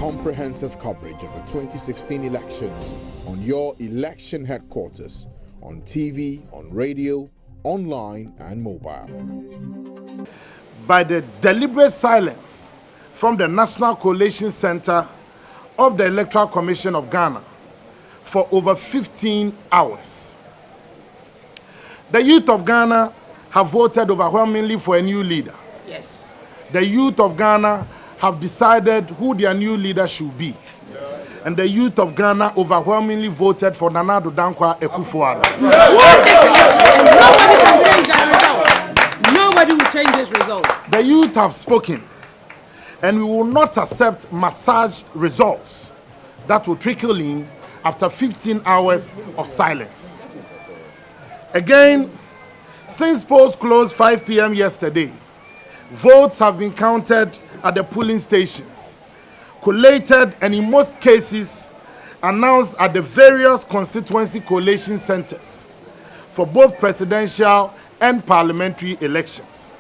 comprehensive coverage of the 2016 elections on your election headquarters, on TV, on radio, online and mobile. By the deliberate silence from the National Coalition Center of the Electoral Commission of Ghana for over 15 hours. The youth of Ghana have voted overwhelmingly for a new leader. Yes. The youth of Ghana have decided who their new leader should be. Yes. And the youth of Ghana overwhelmingly voted for Nana Addo Dankwa Akufo-Addo. Nobody will change this result. The youth have spoken, and we will not accept massaged results that will trickle in after 15 hours of silence. Again, since polls closed 5 p.m. yesterday, votes have been counted at the polling stations, collated, and in most cases, announced at the various constituency collation centers for both presidential and parliamentary elections.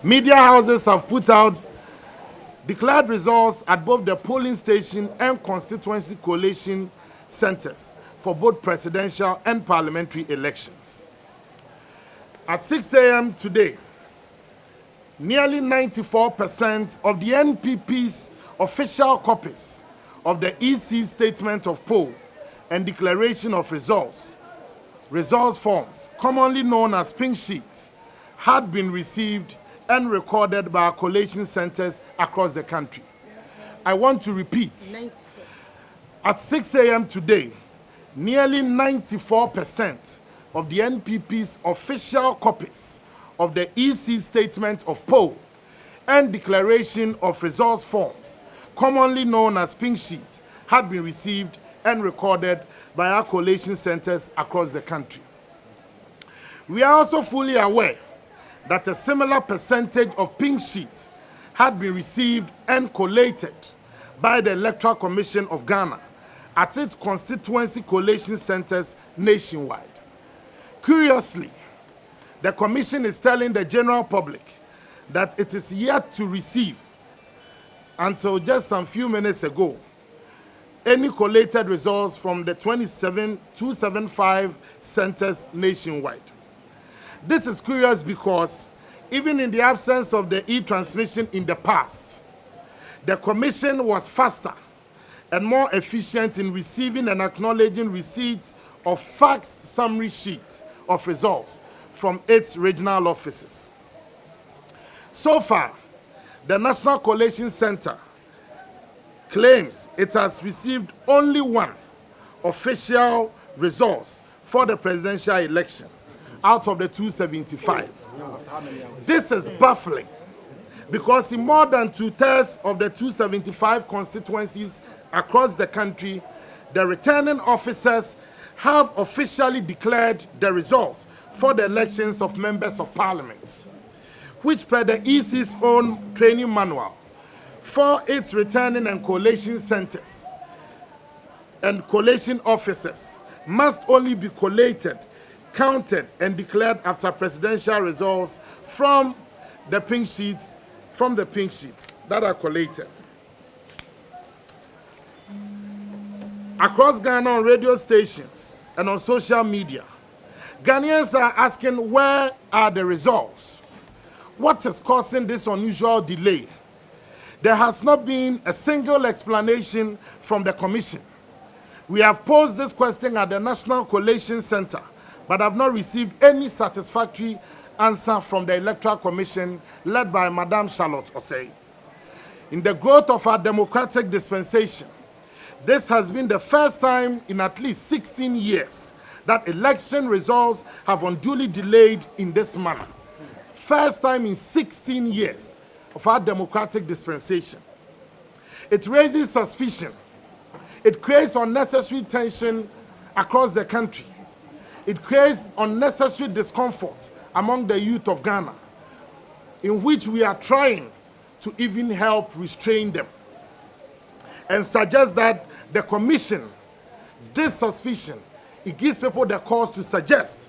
Media houses have put out declared results at both the polling station and constituency collation centers for both presidential and parliamentary elections. At 6 a.m. today, nearly 94% of the NPP's official copies of the EC Statement of Poll and Declaration of Results forms, commonly known as pink sheets, had been received and recorded by our collation centers across the country. I want to repeat, 94. At 6 a.m. today, nearly 94% of the NPP's official copies of the EC Statement of Poll and Declaration of Results forms, commonly known as pink sheets, had been received and recorded by our collation centers across the country. We are also fully aware that a similar percentage of pink sheets had been received and collated by the Electoral Commission of Ghana at its constituency collation centers nationwide. Curiously, the Commission is telling the general public that it is yet to receive, until just some few minutes ago, any collated results from the 275 centers nationwide. This is curious because even in the absence of the e-transmission in the past, the Commission was faster and more efficient in receiving and acknowledging receipts of faxed summary sheets of results from its regional offices. So far, the National Coalition Center claims it has received only one official results for the presidential election out of the 275. This is baffling because in more than 2/3 of the 275 constituencies across the country, the returning officers have officially declared the results for the elections of members of parliament, which per the EC's own training manual for its returning and collation centers and collation officers must only be collated, counted, and declared after presidential results from the pink sheets that are collated. Across Ghana on radio stations and on social media, Ghanaians are asking, where are the results? What is causing this unusual delay? There has not been a single explanation from the Commission. We have posed this question at the National Coalition Center, but have not received any satisfactory answer from the Electoral Commission led by Madam Charlotte Osei. In the growth of our democratic dispensation, this has been the first time in at least 16 years that election results have unduly delayed in this manner. First time in 16 years of our democratic dispensation. It raises suspicion. It creates unnecessary tension across the country. It creates unnecessary discomfort among the youth of Ghana, in which we are trying to even help restrain them, and suggest that the Commission, this suspicion, it gives people the cause to suggest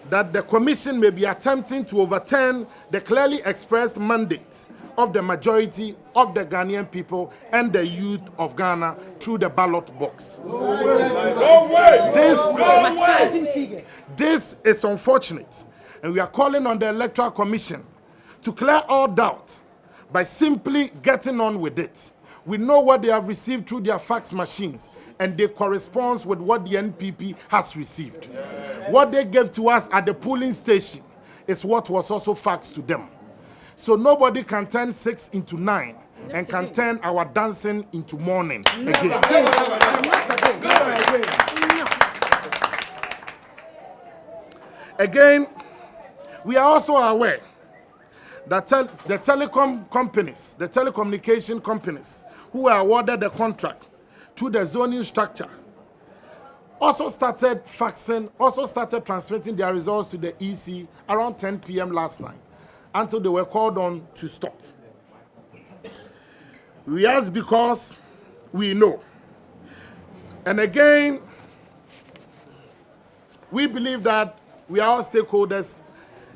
that the Commission may be attempting to overturn the clearly expressed mandate of the majority of the Ghanaian people and the youth of Ghana through the ballot box. This is unfortunate, and we are calling on the Electoral Commission to clear all doubt by simply getting on with it. We know what they have received through their fax machines, and they correspond with what the NPP has received. What they gave to us at the polling station is what was also faxed to them. So nobody can turn 6 into 9 and can turn our dancing into mourning again. Again, we are also aware that the telecommunication companies who were awarded the contract through the zoning structure also started faxing, also started transmitting their results to the EC around 10 p.m. last night until they were called on to stop. We ask because we know. And again, we believe that we are all stakeholders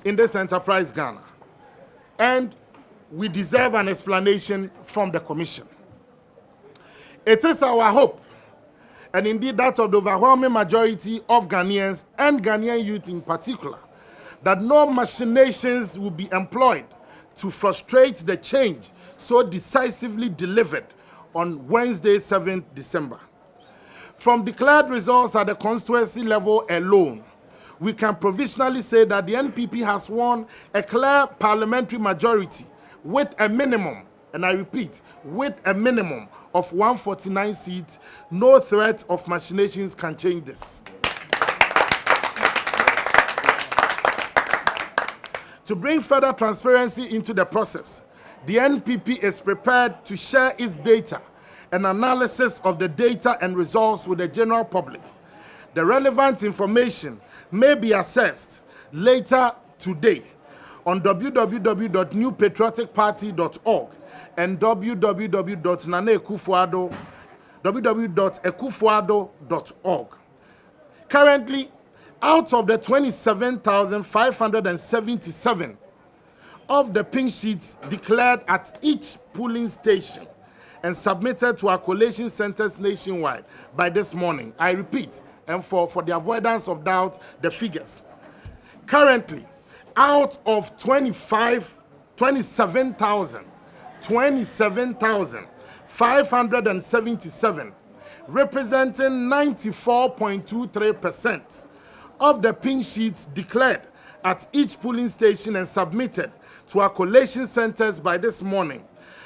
in this enterprise, Ghana, and we deserve an explanation from the Commission. It is our hope, and indeed that of the overwhelming majority of Ghanaians and Ghanaian youth in particular, that no machinations will be employed to frustrate the change so decisively delivered on Wednesday, 7th December. From declared results at the constituency level alone, we can provisionally say that the NPP has won a clear parliamentary majority with a minimum, and I repeat, with a minimum of 149 seats. No threat of machinations can change this. To bring further transparency into the process, the NPP is prepared to share its data and analysis of the data and results with the general public. The relevant information may be accessed later today on www.newpatrioticparty.org and www.ekufuado.org. Currently, out of the 27,577 of the pink sheets declared at each polling station and submitted to our collation centers nationwide by this morning, I repeat, and for the avoidance of doubt, the figures. Currently, out of 27,577, representing 94.23% of the pink sheets declared at each polling station and submitted to our collation centers by this morning,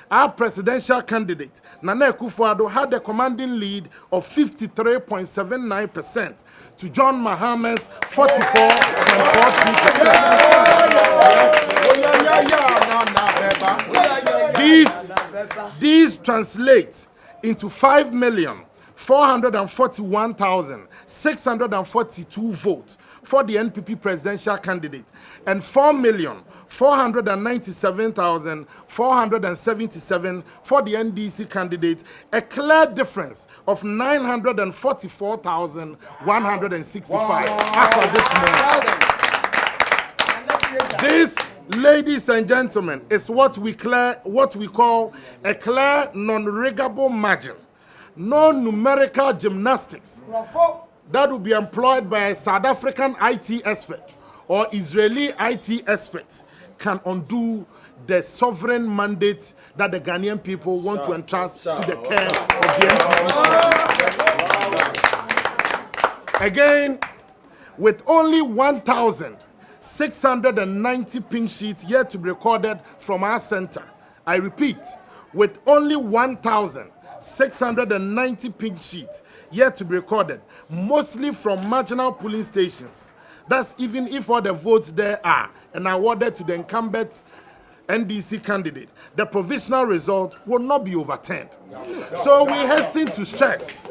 our presidential candidate, Nana Akufo-Addo, had a commanding lead of 53.79% to John Mahama's 44.43%. These translate into 5,441,642 votes for the NPP presidential candidate and 4,497,477 for the NDC candidate, a clear difference of 944,165 as of this moment. This, ladies and gentlemen, is what we call a clear non-regable margin. No numerical gymnastics that will be employed by a South African IT expert or Israeli IT expert can undo the sovereign mandate that the Ghanaian people want to entrust to the care of the NPP. Again, with only 1,690 pink sheets yet to be recorded from our center, I repeat, with only 1,690 pink sheets yet to be recorded, mostly from marginal polling stations. That's even if all the votes there are and awarded to the incumbent NDC candidate, the provisional result will not be overturned. So we hasten to stress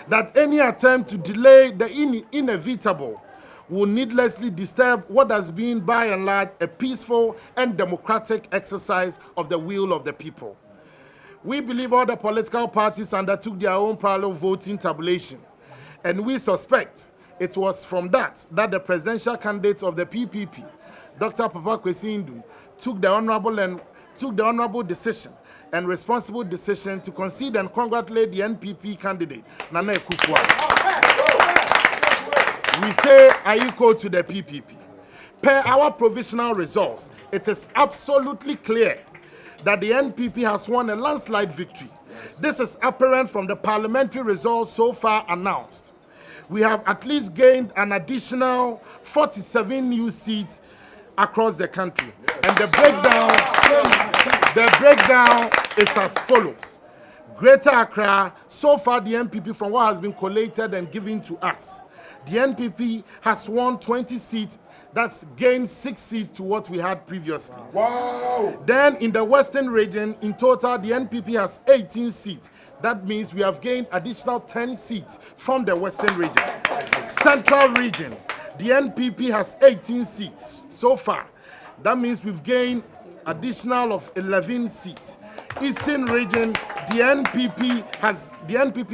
that any attempt to delay the inevitable will needlessly disturb what has been by and large a peaceful and democratic exercise of the will of the people. We believe all the political parties undertook their own parallel voting tabulation, and we suspect it was from that the presidential candidate of the PPP, Dr. Papa Kwesi Ndu, took the honorable and took the honorable decision and responsible decision to concede and congratulate the NPP candidate, Nana Akufo-Addo. We say Ayiko to the PPP. Per our provisional results, it is absolutely clear that the NPP has won a landslide victory. This is apparent from the parliamentary results so far announced. We have at least gained an additional 47 new seats across the country. And the breakdown is as follows. Greater Accra, so far the NPP, from what has been collated and given to us, the NPP has won 20 seats. That's gained 6 seats to what we had previously. Wow! Then in the Western region, in total, the NPP has 18 seats. That means we have gained additional 10 seats from the Western region. Central region, the NPP has 18 seats so far. That means we've gained additional of 11 seats. Eastern region, the NPP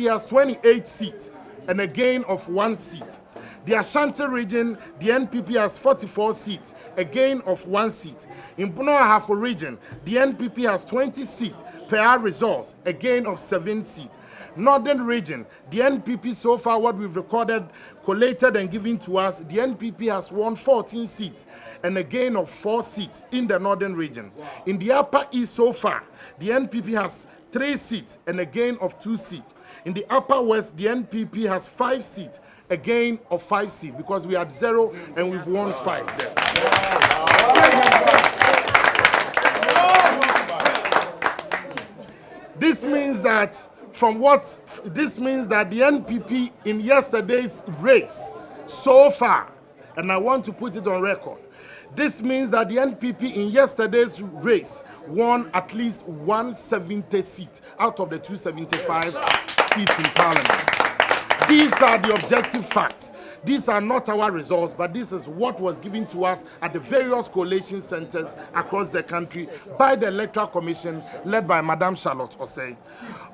has 28 seats and a gain of 1 seat. The Ashanti region, the NPP has 44 seats, a gain of 1 seat. In Bono Ahafo region, the NPP has 20 seats per our results, a gain of 7 seats. Northern region, the NPP so far, what we've recorded, collated and given to us, the NPP has won 14 seats and a gain of 4 seats in the Northern region. In the Upper East so far, the NPP has 3 seats and a gain of 2 seats. In the Upper West, the NPP has 5 seats, a gain of 5 seats, because we had 0 and we've won 5 there. This means that the NPP in yesterday's race so far, and I want to put it on record, this means that the NPP in yesterday's race won at least 170 seats out of the 275 seats in Parliament. These are the objective facts. These are not our results, but this is what was given to us at the various collation centers across the country by the Electoral Commission led by Madam Charlotte Osei.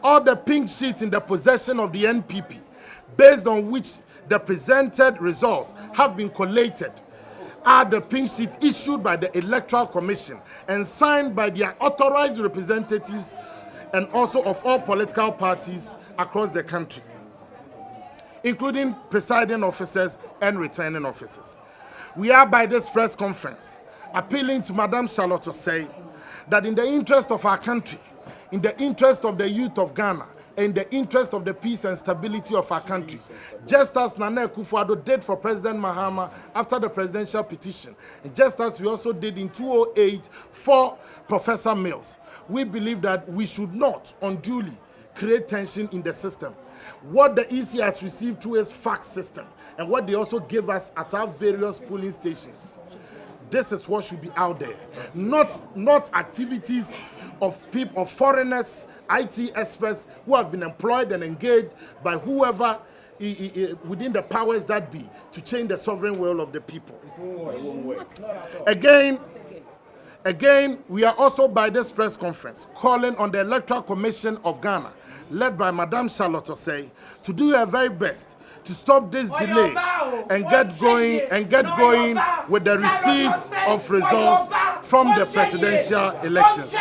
All the pink sheets in the possession of the NPP, based on which the presented results have been collated, are the pink sheets issued by the Electoral Commission and signed by their authorized representatives and also of all political parties across the country, including presiding officers and returning officers. We are, by this press conference, appealing to Madam Charlotte Osei that in the interest of our country, in the interest of the youth of Ghana, in the interest of the peace and stability of our country, just as Nana Akufo-Addo did for President Mahama after the presidential petition, and just as we also did in 2008 for Professor Mills, we believe that we should not unduly create tension in the system. What the EC has received through its fax system and what they also give us at our various polling stations, this is what should be out there. Not activities of people, of foreigners, IT experts who have been employed and engaged by whoever within the powers that be to change the sovereign will of the people. Again, we are also, by this press conference, calling on the Electoral Commission of Ghana, led by Madam Charlotte Osei, to do her very best to stop this delay and get going with the receipts of results from the presidential elections.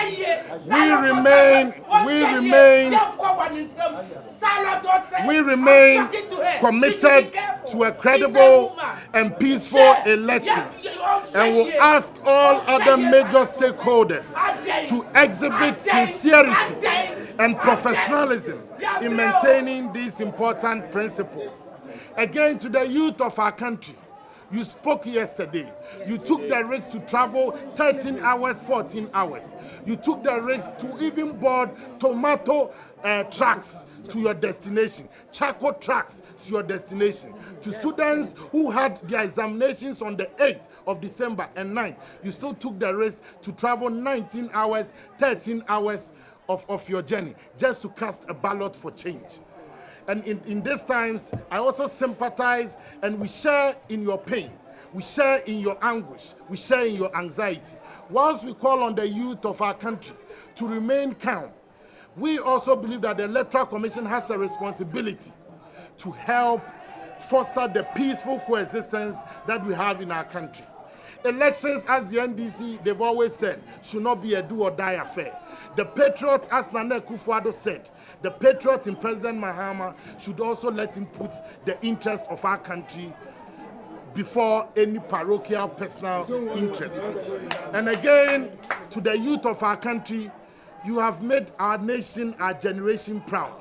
We remain committed to a credible and peaceful elections, and will ask all other major stakeholders to exhibit sincerity and professionalism in maintaining these important principles. Again, to the youth of our country, you spoke yesterday. You took the risk to travel 13 hours, 14 hours. You took the risk to even board tomato trucks to your destination, charcoal trucks to your destination. To students who had their examinations on the 8th of December and 9th, you still took the risk to travel 19 hours, 13 hours of your journey just to cast a ballot for change. And in these times, I also sympathize, and we share in your pain. We share in your anguish. We share in your anxiety. Whilst we call on the youth of our country to remain calm, we also believe that the Electoral Commission has a responsibility to help foster the peaceful coexistence that we have in our country. Elections, as the NDC, they've always said, should not be a do or die affair. The patriot, as Nana Akufo-Addo said, the patriot in President Mahama should also let him put the interest of our country before any parochial personal interest. And again, to the youth of our country, you have made our nation, our generation proud.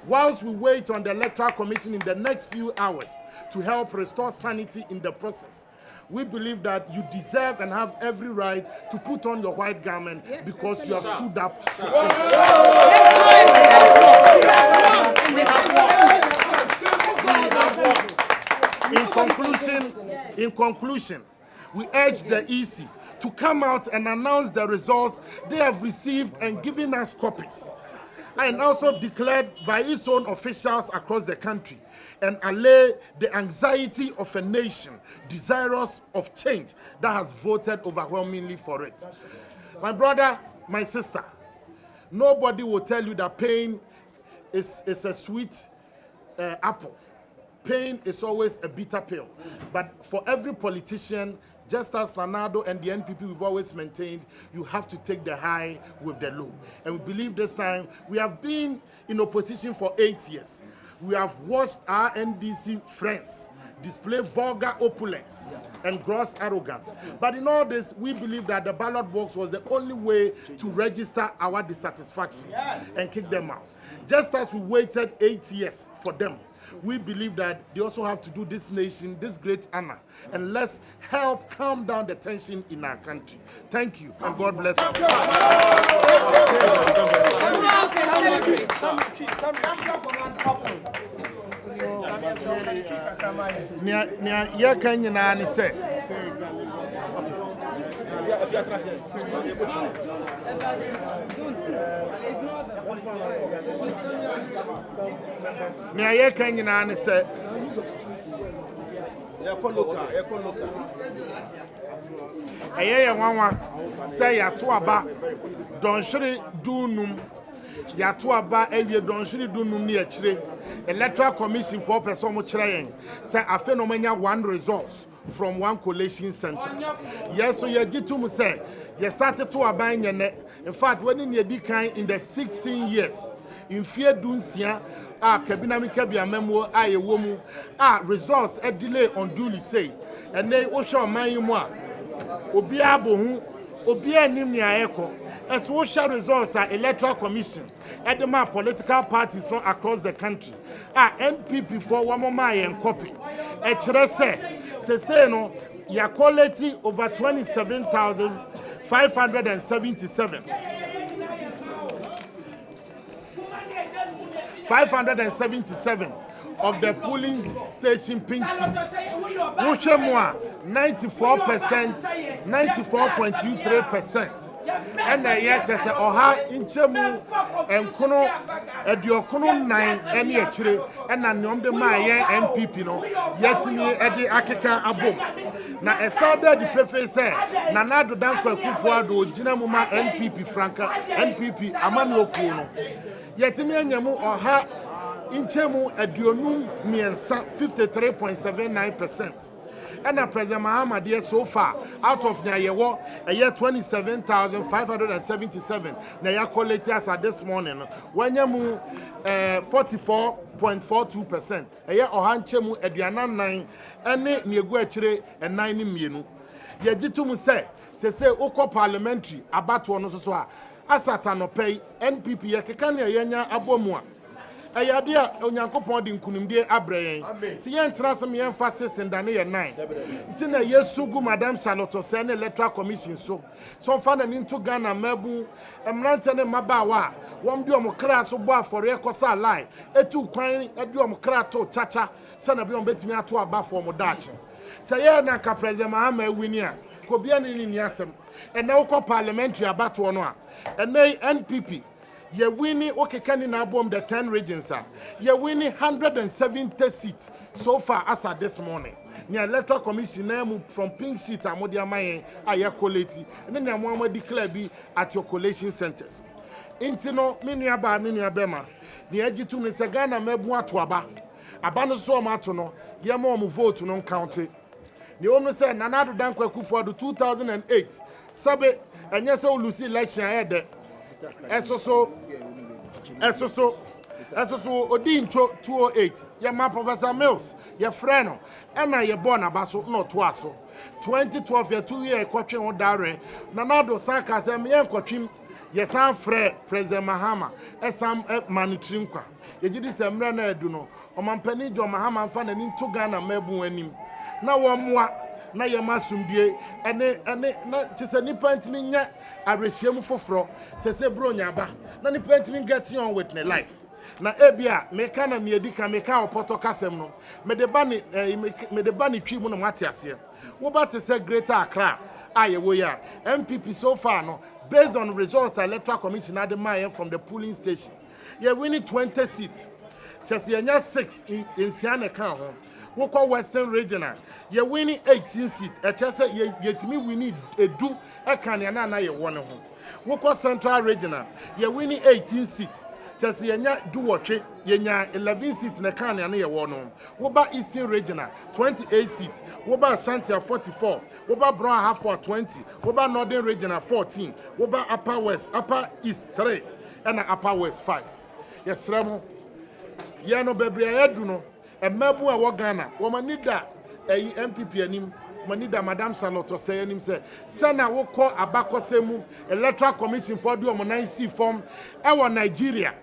Whilst we wait on the Electoral Commission in the next few hours to help restore sanity in the process, we believe that you deserve and have every right to put on your white garment because you have stood up for change. In conclusion, we urge the EC to come out and announce the results they have received and given us copies, and also declared by its own officials across the country, and allay the anxiety of a nation desirous of change that has voted overwhelmingly for it. My brother, my sister, nobody will tell you that pain is a sweet apple. Pain is always a bitter pill. But for every politician, just as Nanado and the NPP, we've always maintained, you have to take the high with the low. And we believe this time, we have been in opposition for 8 years. We have watched our NDC friends display vulgar opulence and gross arrogance. But in all this, we believe that the ballot box was the only way to register our dissatisfaction and kick them out. Just as we waited 8 years for them, we believe that they also have to do this nation this great honor, and let's help calm down the tension in our country. Thank you, and God bless us. Say Yatuaba, Donshiri Dunum, Yatuaba, Elia Donshiri Dunum near Chile, Electoral Commission for Personal Train, say a phenomena one results from one collation center. Yes, so Yajitum say, you started to abide your net. In fact, when in your decline in the 16 years, in fear Dunsia, Kabinami Kabia Memo, I a woman, results a delay on duly say, and they also my moi. Obiabo, Obia Nimnia Echo, as we shall results are Electoral Commission, at the political parties not across the country. NPP for one more and copy. Say no, your quality over 27,577. 577 of the polling station pink sheet. Wuchemwa 94%, 94.23%. And the year just say oha inchemu and kono ediokono 9 any actually and na nyom de ma ye NPP no yetimi edi akeka abom na esada di pefe say na nado dankwa Akufo-Addo ogina mu ma NPP franka NPP amani okuo no yetimi anyemu oha inchemu edionum miensa 53.79%. And President Mahama there so far out of Nyayewo a year 27,577 Naya quality as at this morning when you 44.42% a year ohanchemu eduana 9 ene niegu achire and 9 mienu ye gitumu say oko parliamentary abato no so a asata no pay NPP ye keka ne yenya abomu a Ayadia Onyankopon di nkunimdie abrɛyɛn ti yɛn transem yɛn emphasis ndane yɛ 9 ti na yesugu Madam Charlotte Sene Electoral Commission so fa na into Ghana mabu emrante ne mabawa wɔm di omkra so bo afɔre ekosa lie etu kwan edi omkra to chacha se na bi on betimi ato aba for mo dache se yɛ na ka President Mahama wini a ko bia ni asem ɛna wokɔ parliamentary abato no a ɛna NPP ye winning okekani na abom the 10 regions are. Ye winning 170 seats so far as at this morning. Nya Electoral Commission name from pink sheet amodia mayen aye collate. And then ya declare be at your collation centers. Intino minua bema. Ni ejitu ni segana mebu atu aba. Aba no so mato no ye mo vote no count. The woman said Nanado Dankwa Kufuor 2008. Sabe and yes, Lucy election ahead. Esoso Odincho 208. Your man Professor Mills, your friend, and I your born abaso no twaso. 2012 year 2 year coaching on Dare. Nanado Saka said me and coaching. Yes, I'm Fred, President Mahama, Esam Manitrimka. You did this Emrana Duno, or Mampeni John Mahama and Fan and into Ghana Mebu and him. Now one more, now your Masumbi, and just a nipant me yet, I receive for fro, says a bronyaba, none nipant me get you on with my life. Na ebia mekana miedika meka opoto kasem no me de bani twi mu no matiase wo ba te say Greater Accra ayewo ya NPP so far no based on results electoral commission had the man from the polling station you winning 20 seats just you 6 in Siana kan ho wo kwa Western Regional you winning 18 seats e just say you timi winning edu e kan ya na ye won ho wo kwa Central Regional you winning 18 seats just yenya do watch yenya 11 seats na kan na ye wono wo ba Eastern Regional 28 seats wo ba Ashanti 44 wo ba Brown half for 20 wo ba Northern Regional 14 wo ba Upper East 3 and Upper West 5 yes remo ye no bebre edu no emabu a wo Ghana wo manida NPP anim manida Madam Charlotte say anim say sana wo ko abakosemu electoral commission for do omo 9C form e wo Nigeria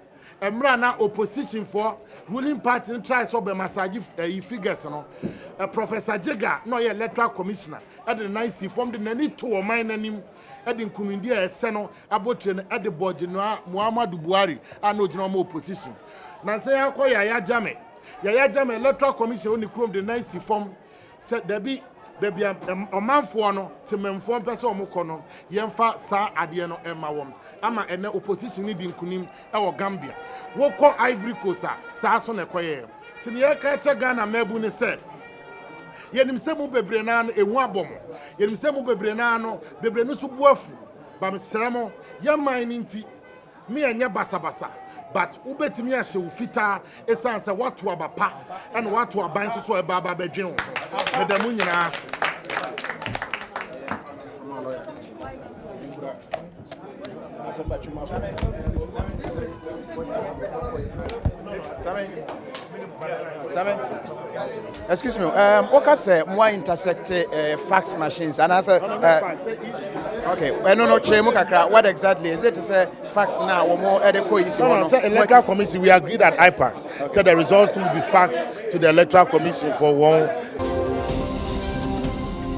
Emra na opposition for ruling party tries to be massage figures no Professor Jega no ye electoral commissioner at the 9C form the nani to o man anim at the nkumindi ese no abotre at the board no Muhammadu Buhari ano gina mo opposition na say akọ Yaya Jame electoral commission oni krom the 9C form said there be baby omanfo no tememfo pese omukọ no yemfa sa ade no ema wom ama ene opposition ni di nkunim e wo Gambia wo kọ Ivory Coast sa so ne koye tini ye ka che Ghana mebu ne se yenim se mu bebre na no ehu abom yenim se mu bebre na no bebre no so buafu ba mesremo yeman ni nti me enye basabasa but ubetimi ahye wo fita esanse watu abapa and watu aban so eba aba bedwen wo medamu nyina ase Excuse me. What say more intersect fax machines and answer? Okay. No. What exactly is it? To say fax now or more adequate? No. Electoral Commission. We agreed at IPAC. So the results will be faxed to the Electoral Commission for one.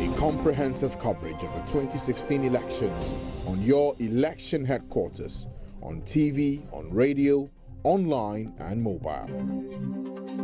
A comprehensive coverage of the 2016 elections on your election headquarters, on TV, on radio, online, and mobile.